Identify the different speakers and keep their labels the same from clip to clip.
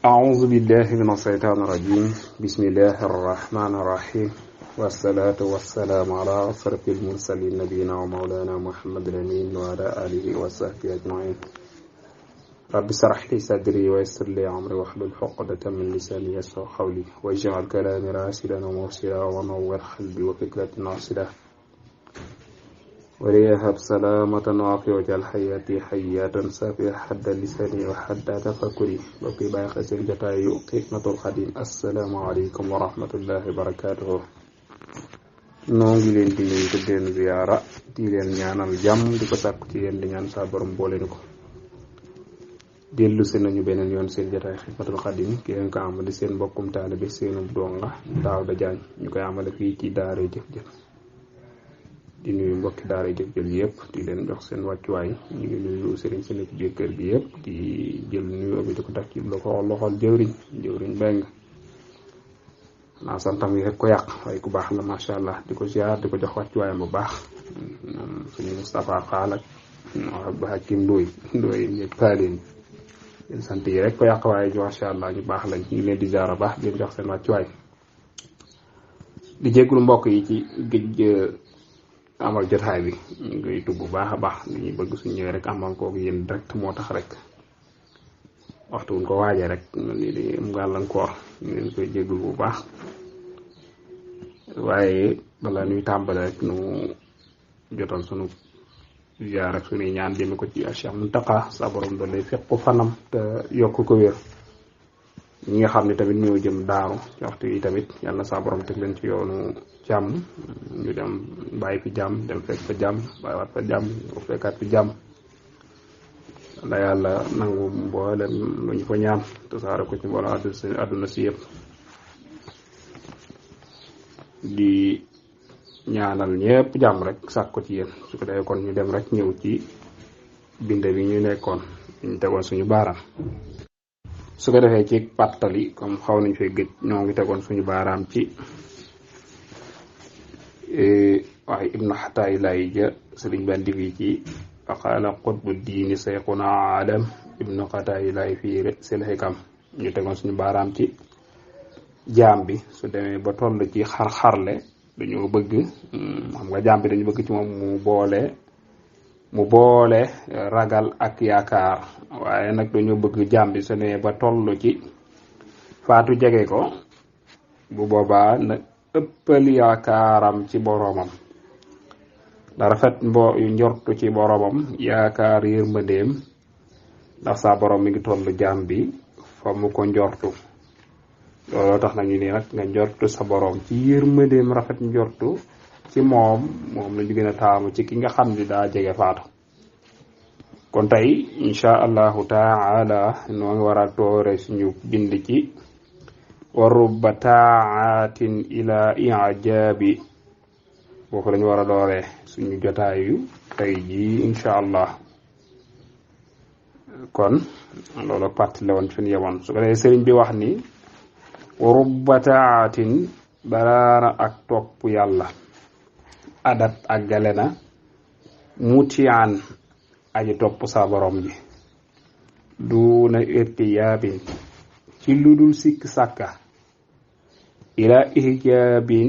Speaker 1: أعوذ بالله من الشيطان الرجيم بسم الله الرحمن الرحيم والصلاة والسلام على أشرف المرسلين نبينا ومولانا محمد الأمين وعلى آله وصحبه أجمعين رب اشرح لي صدري ويسر لي أمري واحلل عقدة من لساني يفقهوا قولي واجعل كلامي راشدا ومرشدا ونور قلبي وفكرتي ناصرة وليهب سلامة وعافية واجعل حياتي حياة صافية حد لساني وحد تفكري وكي باي خسر جتاي خدمة الخديم السلام عليكم ورحمة الله وبركاته noo ngi leen di nuyu di leen ziyaara di leen ñaanal jàmm di ko sàkku ci yéen di ñaan saa borom boole ni ko dellu si nañu beneen yoon seen jotaay Xidmatul Xadim ki ngeen ko amale seen mbokkum taalibe seenub donga Daawda Jaañ ñu koy amale fii ci daara jëf-jëf di nuyu mbokki daara jëf-jëf yëpp di leen jox seen wàccuwaay ñu ngi nuyu sëriñ si nekk biir kër gi yëpp di jël nuyu bi di ko def ci loxol jëwriñ beng naa santam yi rek ko yàq waaye ku baax la macha allah di ko ziar di ko jox wàccuwaayam bu baax suñu Moustapha Fall ak ba Hakim Ndoy ñëpp kaaleen yéen sant yi rek ko yàq waaye macha allah ñu baax lañ ñu ngi leen di ziar a baax di leen jox seen wàccuwaay di jégalu mbokk yi ci géej amal jotaay bi ñu ngi tub bu baax a baax li ñuy bëgg suñu ñëwee rek amal kooku yéen direct moo tax rek waxtu wuñ ko waajee rek lii di am gàllankoor ñu leen koy jégalu bu baax waaye bala ñuy tàmbale rek nu jotal sunu ziar ak sunuy ñaan jëme ko ci Cheikh Mountakha sa borom doon lay fekk ko fanam te yokk ko wér ñi nga xam ne tamit ñoo jëm daaru ci waxtu yi tamit yàlla na sa borom teg leen ci yoonu jàmm ñu dem bàyyi fi jàmm dem fekk fa jàmm bàyyiwaat fa jàmm ñu fekkaat fi jàmm la yàlla nangu mboolem lu ñu fa ñaan te saare ko ci mboolem àdduna si yëpp di ñaanal ñëpp jàmm rek sàkk ko ci yéen su ko defee kon ñu dem rek ñëw ci bind bi ñu nekkoon ñu tegoon suñu baaraam su ko defee ci pàttali comme xaw nañ fay gëj ñoo ngi tegoon suñu baaraam ci waaye ibnu xataay lay ja sëriñ bandi fii ci aqaala qutbu diini sayxuna alam ibnu xataay lay fii sil xikam ñu tegoon suñu baaraam ci jaam bi su demee ba toll ci xar-xarle dañoo bëgg xam nga jaam bi dañu bëgg ci moom mu boole ragal ak yaakaar waaye nag dañoo bëgg jaam bi su demee ba toll ci faatu jege ko bu boobaa na ëppal yaakaaram ci boroomam da rafet njortu ci boroomam yaakaar yërmandeem ndax saa boroom mi ngi toll jaam bi fa mu ko njortu looloo tax nañu ni nag nga njortu sa boroom ci yërmandeem rafet njortu ci moom lañu gën a taamu ci ki nga xam ni daa jege faatu kon tey insha allahu taala noo ngi war a toore suñu bind ci wa rubba taatin ila ijabi boofu lañu war a dooree suñu jotaayu tey ji insha allah kon loolu parti la woon fi ñu yemoon su ko defee sëriñ bi wax ni wa rubba taatin baraana ak topp yàlla adat ak gale na mutiyaan aji topp sa borom ji duna irtiyaabin ci ludul sikk sàkka ila ihjaabin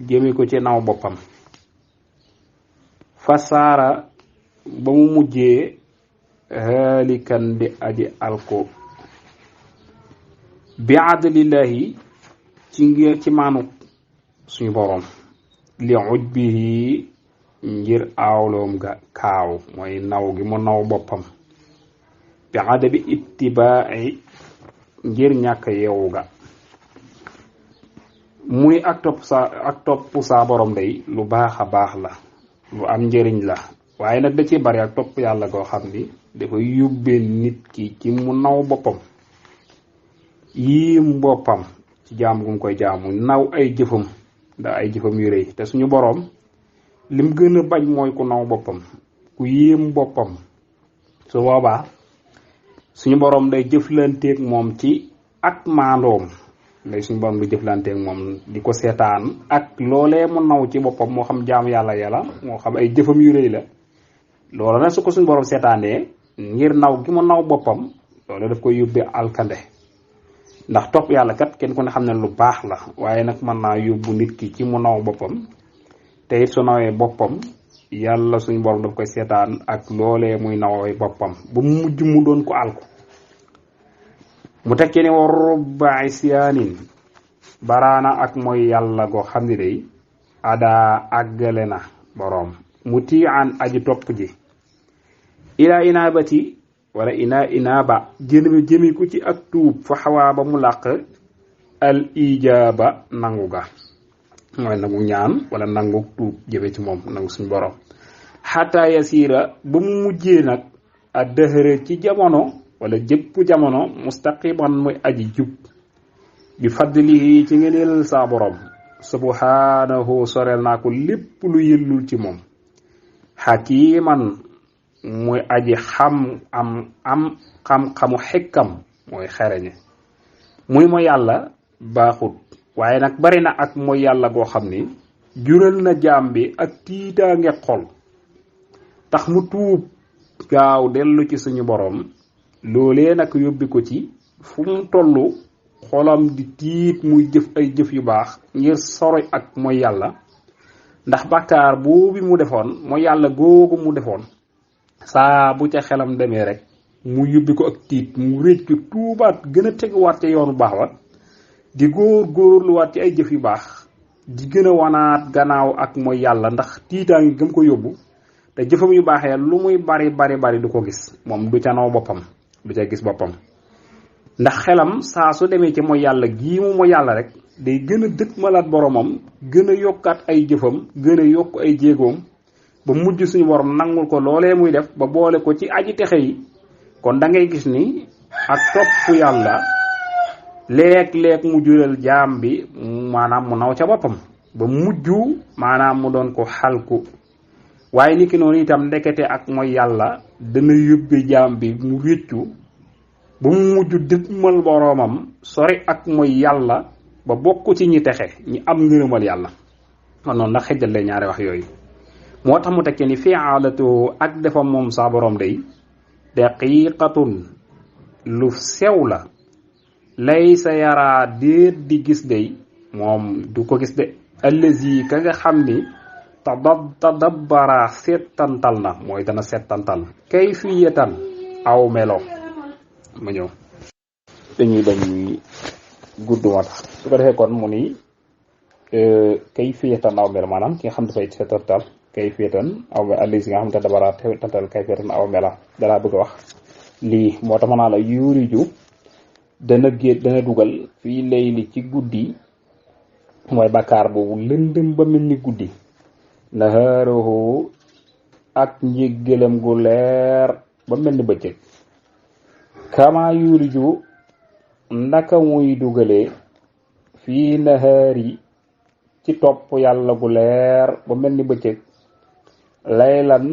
Speaker 1: jëme ko ci naw boppam fasaara ba mu mujjee haalikan di aji alko bi adlillahi ci maanu suñu borom li ujbihi ngir aawloom ga kaaw mooy naw gi mu naw boppam bi adabi ittibaa'i ngir ñàkk yeewu ga mu ni ak topp saa borom day lu baax a baax la lu am njëriñ la waaye nag da ci bari ak topp yàlla goo xam ni dafa yóbbee nit ki ci mu naw boppam yiim boppam ci jaamu gu mu koy jaamu naw ay jëfam da ay jëfam yu rëy te suñu boroom lim gën a bañ mooy ku naw boppam ku yéem boppam su boobaa suñu boroom day jëflanteeg moom ci ak maandoom lay suñu boroom du jëflanteeg moom di ko seetaan ak loolee mu naw ci boppam moo xam jaamu yàlla moo xam ay jëfam yu rëy la loola nag su ko suñu boroom seetaanee ngir naw gi mu naw boppam loolu daf koy yóbbee alkande ndax topp yàlla kat kenn ku ne xam ne lu baax la waaye nag mën naa yóbbu nit ki ci mu naw boppam te it su nawee boppam yàlla suñ borom daf koy seetaan ak loolee muy nawee boppam ba mu mujj mu doon ko alku mu tekki ne wa rubba isyaanin baraana ak mooy yàlla goo xam ne day adaa àggale na boroom mu tii an aji topp ji ila inaabati wala inaaba jëmi ku ci ak tuub fa xawaa ba mu làq al ijaaba nangu ga mooy nangu ñaan wala nangu tuub jëme ci moom nangu suñ borom xataa yasiira ba mu mujjee nag a dëhëre ci jamono wala jëpp jamono mustaqiman muy aji jub bi fadlihi ci ngeneel saa borom subhanahu soreel naa ko lépp lu yëllul ci moom xakiman muy aji xam-xamu xekkam mooy xereñe muy mooy yàlla baaxut waaye nag bari na ak mooy yàlla goo xam ni jural na jaam bi ak tiitaange xol tax mu tuub gaaw dellu ci suñu borom loolee nag yóbbi ko ci fu mu tollu xolam di tiit muy jëf ay jëf yu baax ngir soroy ak mooy yàlla ndax bàkkaar boobu mu defoon mooy yàlla googu mu defoon saa bu ca xelam demee rek mu yóbbi ko ak tiit mu réccu tuubaat gën a teguwaat ca yoonu baax wa di góorluwaat ci ay jëf yu baax di gën a wanaat gannaaw ak mooy yàlla ndax tiitaa ngi gëm ko yóbbu te jëfam yu baaxee lu muy bari du ko gis moom du ca naw boppam du ca gis boppam ndax xelam saa su demee ci mooy yàlla gii mu mooy yàlla rek day gën a dëkk malaat boromam gën a yokkaat ay jëfam gën a yokk ay jéegoom ba mujj suñu borom nangul ko loolee muy def ba boole ko ci aji texe yi kon da ngay gis ni ak topp yàlla léeg-léeg mu jural jaam bi maanaam mu naw ca boppam ba mujj maanaam mu doon ko xalku waaye ni ki noonu itam ndekete ak mooy yàlla dana yóbbe jaam bi mu réccu ba mu mujj dëgmal boroomam sori ak mooy yàlla ba bokk ci ñi texe ñi am ngërëmal yàlla kon noonu nag xëjal lay ñaari wax yooyu moo tax mu tekkee ni fi'aalatu ak defam moom saa borom day daqiqatun lu sew la laysa yaraa déet di gis day moom du ko gis de allazi ka nga xam ni tadabbara settantal na mooy dana settantal kayfiyatan aw melo ma ñëw dañuy bañ gudd moo tax su ko defee kon mu ni kayfiyatan aw melo maanaam ki nga xam dafay settantal kayfiyatan aw melo allazi nga xam te dabara settantal kayfiyatan aw melo dalaa bëgg a wax lii moo tax ma naa la yuuriju dana dugal fii layli ci guddi mooy bàkkaar boobu lëndëm ba mel ni guddi naharuhu ak njéggalam gu leer ba mel ni bëccëg kama yuriju ndaka muy dugale fii nahaari ci topp yàlla gu leer ba mel ni bëccëg laylan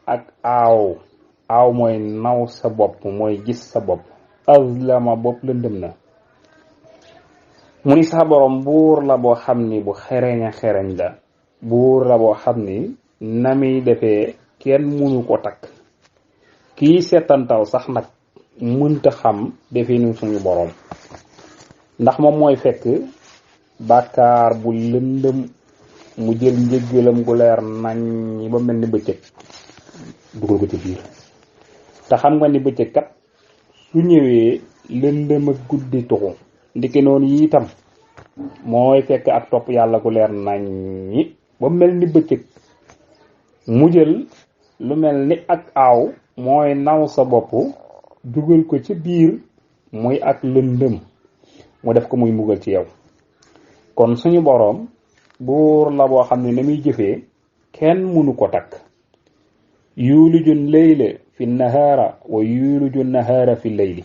Speaker 1: ak aaw mooy naw sa bopp mooy gis sa bopp azlama bopp lëndëm na mu ni sa borom buur la boo xam ni bu xereñ la buur la boo xam ni na muy defee kenn mënu ko takk kii seetantal sax nag mënta xam defee ni suñu borom ndax moom mooy fekk bàkkaar bu lëndëm mu jël njëggalam gu leer nañ ba mel ni bëccëg dugal ko ci biir te xam nga ni bëccëg kat su ñëwee lëndëm ak guddi tuxu ndiki noonu yi itam mooy fekk ak topp yàlla gu leer naññi ba mel ni bëccëg mu jël lu mel ni ak aaw mooy naw sa bopp dugal ko ci biir muy ak lëndëm mu def ko muy mbugal ci yow kon suñu boroom buur la boo xam ne na muy jëfee kenn mënu ko takk yuuliju layla fi nahaara wa yuuliju nahaara fi layli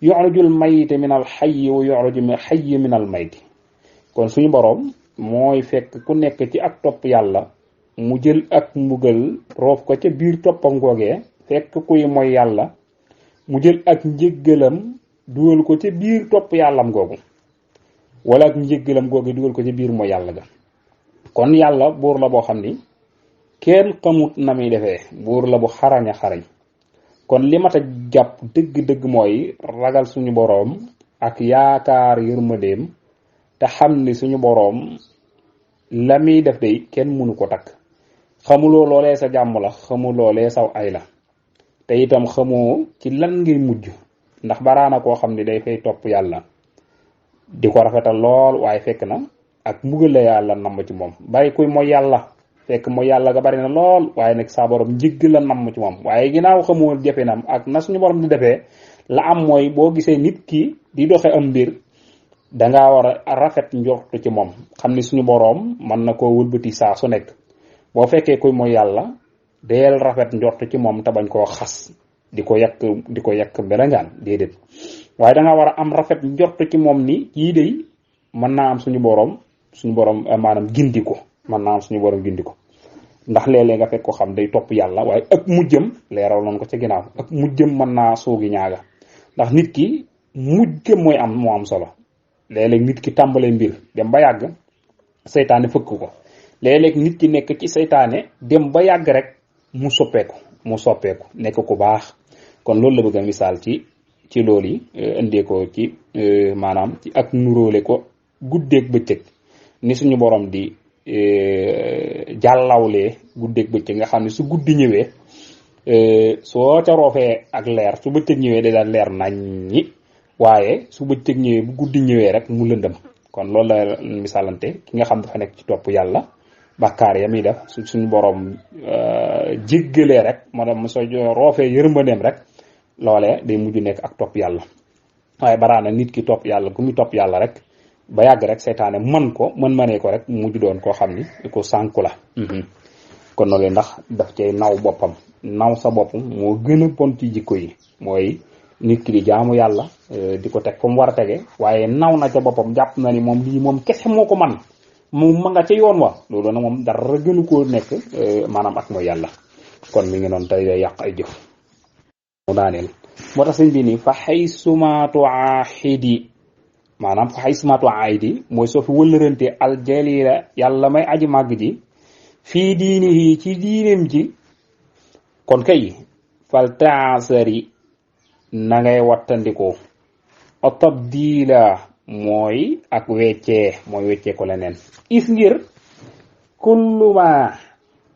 Speaker 1: yuxriju al mayta min al xayyi wa yuxriju al xayyi min al mayti kon suñu boroom mooy fekk ku nekk ci ak topp yàlla mu jël ak mbugal roof ko ca biir toppam googee fekk kuy mooy yàlla mu jël ak njëggalam dugal ko ca biir topp yàllam googu wala ak njëggalam googu dugal ko ca biir mooy yàlla ga kon yàlla buur la boo xam ni kenn xamut na muy defee buur la bu xarañ kon li mat a jàpp dëgg-dëgg mooy ragal suñu boroom ak yaakaar yërmandeem te xam ni suñu boroom la muy def day kenn mënu ko takk. xamuloo loolee sa jàmm la, xamul loolee saw ay la, te itam xamoo ci lan ngay mujj. ndax baraana koo xam ni day fay topp yàlla di ko rafetal lool waaye fekk na ak mbugal la yàlla namm ci moom. bari kuy mooy yàlla fekk mooy yàlla ga bari na lool waaye nag saa borom njëgg la namm ci moom. waaye ginnaaw xamoo jëfenam ak na suñu borom di defee, la am mooy boo gisee nit ki di doxe am mbir dangaa war a rafet njortu ci moom, xam ni suñu boroom mën na koo wëlbati saa su nekk. boo fekkee kuy mooy yàlla deel rafet njortu ci moom te bañ koo xas di ko yàq belangaan déedéet, waaye dangaa war a am rafet njortu ci moom ni kii day mën naa am suñu boroom maanaam gindi ko, mën naa am suñu boroom gindi ko. ndax léeg-léeg nga fekk ko xam day topp yàlla waaye ak mujjam leeral noonu ko ca ginnaaw, ak mujjam mën naa soogi ñaaga. ndax nit ki mujjam moo am solo. léeg-léeg nit ki tàmbalee mbir dem ba yàgg seytaane fëkk ko, léeg-léeg nit ki nekk ci seytaane dem ba yàgg rek mu soppeeku nekk ku baax. kon loolu la bëgg a misaal ci loolu yi indee ko ci maanaam ci ak nuróole ko guddeeg bëccëg ni suñu borom di jàllawlee guddeeg bëccëg nga xam ne su guddi ñëwee soo ca roofee ak leer, su bëccëg ñëwee day daal leer naññi, waaye su bëccëg ñëwee bu guddi ñëwee rek mu lëndëm. kon loolu la misaalante ki nga xam dafa nekk ci topp yàlla, bàkkaar ya muy def suñu borom jéggalee rek moo dem soo roofee yërmandeem rek loolee day mujj nekk ak topp yàlla. waaye baraana nit ki topp yàlla ku muy topp yàlla rek ba yàgg rek seytaane mënee ko rek mujj doon koo xam ni ko sànku la. kon noonu ndax daf cay naw boppam, naw sa bopp moo gën a bon ci jikko yi. mooy nit ki di jaamu yàlla di ko teg fa mu war a tege, waaye naw na ca boppam jàpp na ni moom lii moom kese moo ko man, moom ma nga ca yoon wa. loolu nag moom dara gënu koo nekk maanaam ak mooy yàlla. kon mi ngi noonu tey day yàq ay jëf. mu daaneel moo tax sëñ bi nii fa xaysumatu aahidi, maanaam fa xaysumatu aahidi mooy soo fi wëllërante aljalila yàlla may aji màgg ji fii diinihi ci diineem ji. kon kay fal taasari na ngay wattandikoo o tabdila mooy ak weccee, mooy weccee ko leneen. is ngir kulluma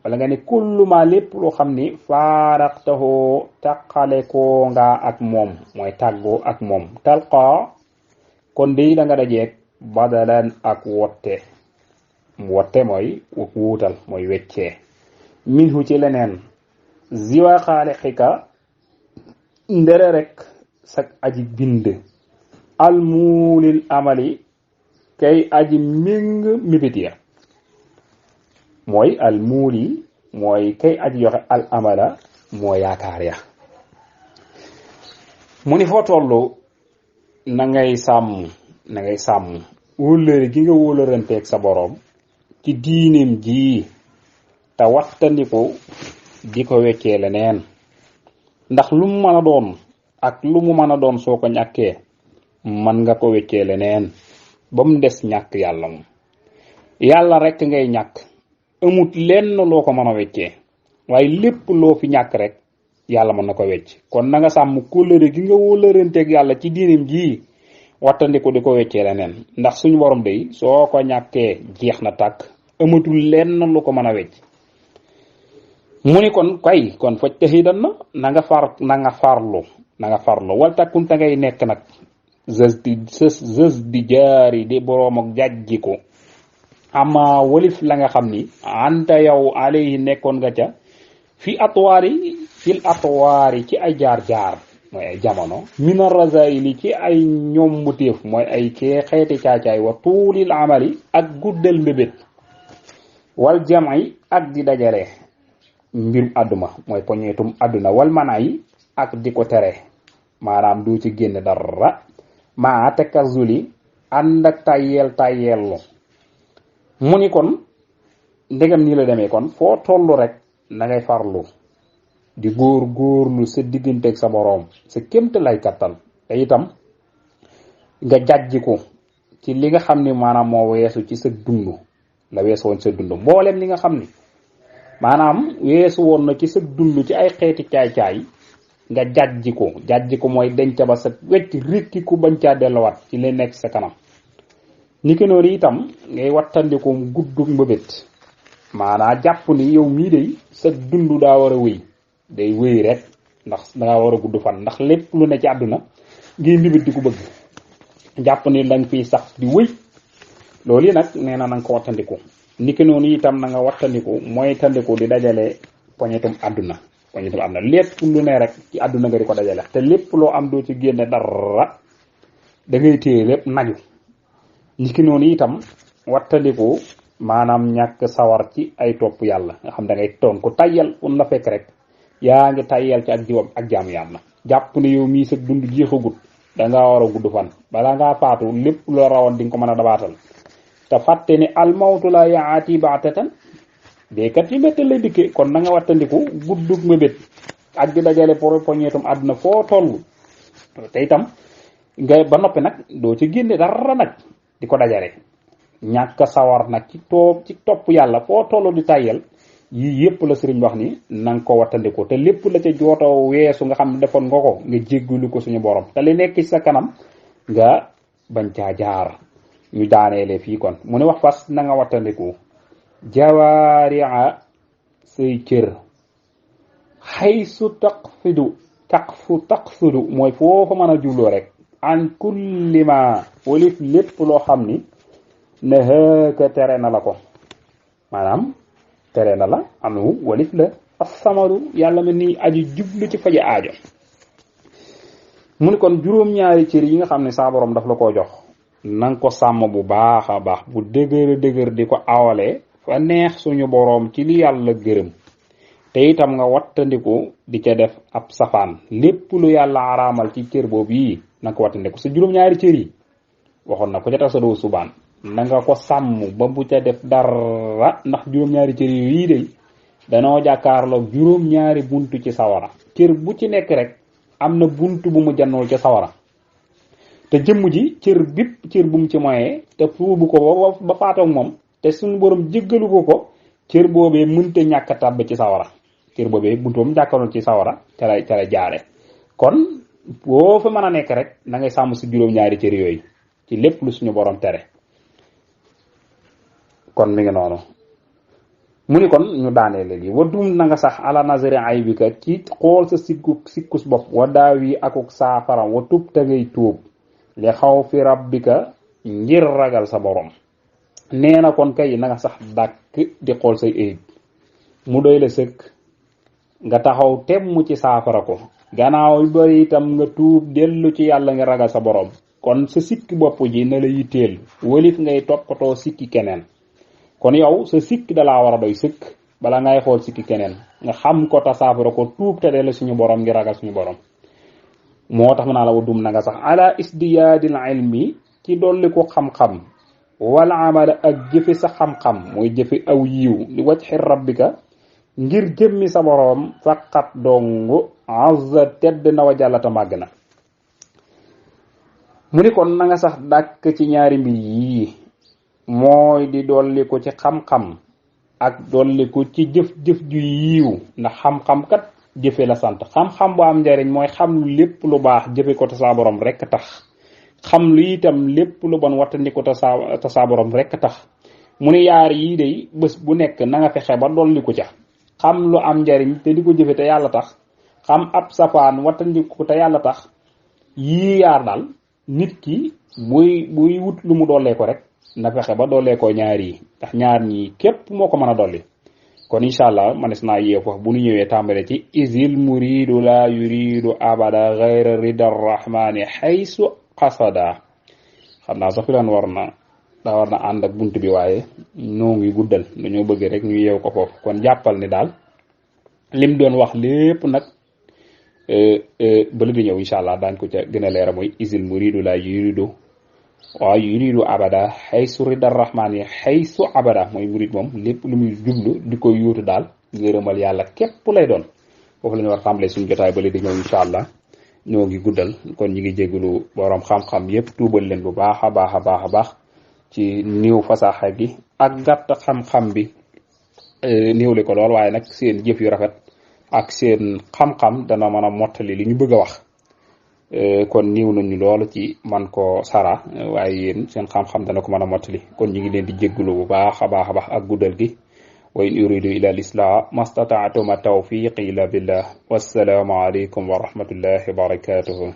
Speaker 1: wala nga ne kulluma lépp loo xam ni faaraqtahu taqale koo nga ak moom, mooy tàggoo ak moom. talqa kon day da nga dajeeg badalan ak wotte mooy wuutal, mooy weccee. minhu ci leneen ziwa xaalixika ndere rek sak aji bind, almuulil amali kay aji méng mébét ya. mooy almuuli mooy kay aji joxe al amala moo yaakaar ya. mu ni foo tollu na ngay sàmm wóllëre gi nga wóllëranteeg sa boroom ci diineem ji te wattandiku di ko weccee leneen. ndax lu mu mën a doon ak lu mu mën a doon soo ko ñàkkee man nga ko weccee leneen ba mu des ñàkk yàlla. moom yàlla rek ngay ñàkk, amut lenn loo ko mën a weccee, waaye lépp loo fi ñàkk rek yàlla mën na ko wecc. kon na nga sàmm kóllëre gi nga wóllëranteeg yàlla ci diineem ji wattandiku di ko weccee leneen. ndax suñu borom day soo ko ñàkkee jeex na tàkk, amatul lenn lu ko mën a wecc. mu ni kon faj taxidan na nga farlu wal takkun ta ngay nekk nag zës di jaari di boroom ak jàjji ko ama walif la nga xam ni anta yow alayhi nekkoon nga ca fil atwaari ci ay jaar-jaar, mooy ay jamono, mina razaili ci ay ñombuteef, mooy ay xeeti caacaay, wa tuulil amali ak guddal mbébét, wal jam'i ak di dajale mbirum àdduna, mooy poñeetum àdduna, wal mana yi ak di ko tere, maanaam du ci génn dara, maa takazuli ànd ak tayyeellu. mu ni kon ndegam nii la demee, kon foo tollu rek na ngay farlu di góorlu sa digganteeg sa boroom sa kémta lay kattan, te itam nga jàjjiku ci li nga xam ni maanaam moo weesu ci sa dund, la weesu woon sa dund, mboolem li nga xam ni maanaam weesu woon na ci sa dund ci ay xeeti caay-caay nga jàjji ko mooy denc ba sa wecc rikki ku bañ caa delluwaat ci li nekk sa kanam. niki noonu itam ngay wattandiku guddug mbëbét maanaa jàpp ni yow mii day sa dund daa war a wéy day wéy rek ndax dangaa war a gudd fan ndax lépp lu ne ci àdduna ngay mbibét di ko bëgg jàpp ni danga fiy sax di wéy loolu yi nag nee na nga ko wattandiku. niki noonu itam na nga wattandiku mooy tandiku di dajale poñetum àdduna lépp lu ne rek ci àdduna nga di ko dajale te lépp loo am doo ci génne dara da ngay téye lépp naju. niki noonu itam wattandiku maanaam ñàkk sawar ci ay topp yàlla nga xam da ngay toon ko tayyal un la fekk rek yaa ngi tayyal ci ak jiwam ak jaamu yàlla jàpp ne yow mii sa dund jeexagut da ngaa war a gudd fan balaa ngaa faatu lépp loo rawoon di nga ko mën a dabaatal te fàtte ni almawtu la yaati baatatan béykat yi méttal lay dikkee kon na nga wattandiku guddug mébét ak di dajale poñeetum àdduna foo toll te itam nga ba noppi nag doo ci génne dara nag di ko dajale ñàkk sawar nag ci topp yàlla foo toll di tayyal yii yépp la sëriñ wax ni na nga ko wattandiku te lépp la ca jootoo weesu nga xam ne defoon nga ko nga jéggulu ko suñu borom te li nekk ci sa kanam nga bañ caa jaar. ñu daaneele fii kon mu ne wax fas na nga wattandiku jawaari'a say cër xaysu taqsudu mooy foofu mën a jubloo rek an kulli ma walif lépp loo xam ni nahaka tere na la ko maanaam tere na la anu walif la assamadu yàlla mel ni aju jublu ci faje aajo. mu ne kon juróom-ñaari cër yi nga xam ne saa borom daf la koo jox nanga ko sàmm bu baax a baax bu dëgër di ko awalee fa neex suñu boroom ci li yàlla gërëm te itam nga wattandiku di ca def ab safaan lépp lu yàlla araamal ci cër boobu yi nanga ko wattandiku sa juróom-ñaari cër yi waxoon na ko ca tax sa doo subaan na nga ko sàmm ba bu ca def dara ndax juróom-ñaari cër yii de danoo jàkkaarloog juróom-ñaari buntu ci sawara cër bu ci nekk rek am na buntu bu mu jannul ci sawara te jëmm ji cër bu mu ci moyee te tuubu ko ba faatoog moom te suñu borom jéggalu ko cër boobee mënta ñàkk tàbb ci sawara cër boobee buntoom jàkkaarloo ci sawara ca la jaare kon boo fa mën a nekk rek na ngay sàmm si juróom-ñaari cër yooyu ci lépp lu suñu borom tere. kon mi ngi noonu mu ni kon ñu daanee léegi wa dum na nga sax ala nazari ay bi ka ci xool sa sikkus bopp wa daaw yi akuk saafaram wa tub te ngay tuub li xaw fi rabbika ngir ragal sa borom. nee na kon kay na nga sax dàkk di xool say ayib mu doy la sëkk nga taxaw temm ci saafara ko gannaaw bari itam nga tuub dellu ci yàlla ngir ragal sa borom. kon sa sikki bopp ji na la yitteel walif ngay toppatoo sikki keneen. kon yow sa sikki dalaa war a doy sëkk bala ngay xool sikki keneen nga xam ko ta saafara ko tuub te dellu suñu borom ngir ragal suñu borom. moo tax mu naa la wadum na nga sax ala isdiyaadil ilmi ci dolli ko xam-xam wala amala ak jëfe sa xam-xam mooy jëfe aw yiw li wajhi rabbika ngir jëmmi sa borom faqat dongu azza tedd na wa jàllata màgg na. mu ni kon na nga sax dàkk ci ñaari mbir yii mooy di dolli ko ci xam-xam ak dolli ko ci jëf-jëf ju yiiw ndax xam-xam kat jëfe la sant xam-xam bu am njariñ mooy xam lu lépp lu baax jëfe ko te saa borom rekk tax xam lu itam lépp lu bon wattandi ko te saa borom rekk tax. mu ni yaar yii day bés bu nekk na nga fexe ba dolli ko ca xam lu am njariñ te di ko jëfe te yàlla tax xam ab safaan wattandi ko te yàlla tax yii yaar daal nit ki buy wut lu mu dollee ko rek na fexe ba dollee ko ñaar yi ndax ñaar ñii képp moo ko mën a dolli. kon incha allah manes naa yee foofu bu ñu ñëwee tàmbale ci isil muridu la yuridu abada ghayra rida rahmani haysu qasada. xam naa sax fi laan war na ànd ak bunt bi waaye noo ngi guddal dañoo bëgg rek ñu yeew ko foofu. kon jàppal ni daal lim doon wax lépp nag bala di ñëw incha allah daañ ko ca gën a leera mooy isil muridu la yuridu abada haysu rida rahman yi haysu abada mooy murid moom lépp lu muy jublu di ko yóotu daal ngërëmal yàlla képp lay doon. foofu la ñu war tàmbalee suñu jotaay bala di ñëw incha allah ñoo ngi guddal kon ñi ngi jégalu borom xam-xam yépp tuubal leen bu baax a baax ci niw fasaxa gi ak gàtt xam-xam bi niw li ko lool waaye nag seen jëf yu rafet ak seen xam-xam dana mën a mottali li ñu bëgg a wax kon niiw nañu loolu ci man ko sara waaye yéen seen xam-xam dana ko mën a mottali kon ñu ngi leen di jéggulu bu baax a baax ak guddal gi wa in uridu ila al-islah mastata'tu ma tawfiqi illa billah wassalaamu alaykum wa rahmatullahi wa barakatuhu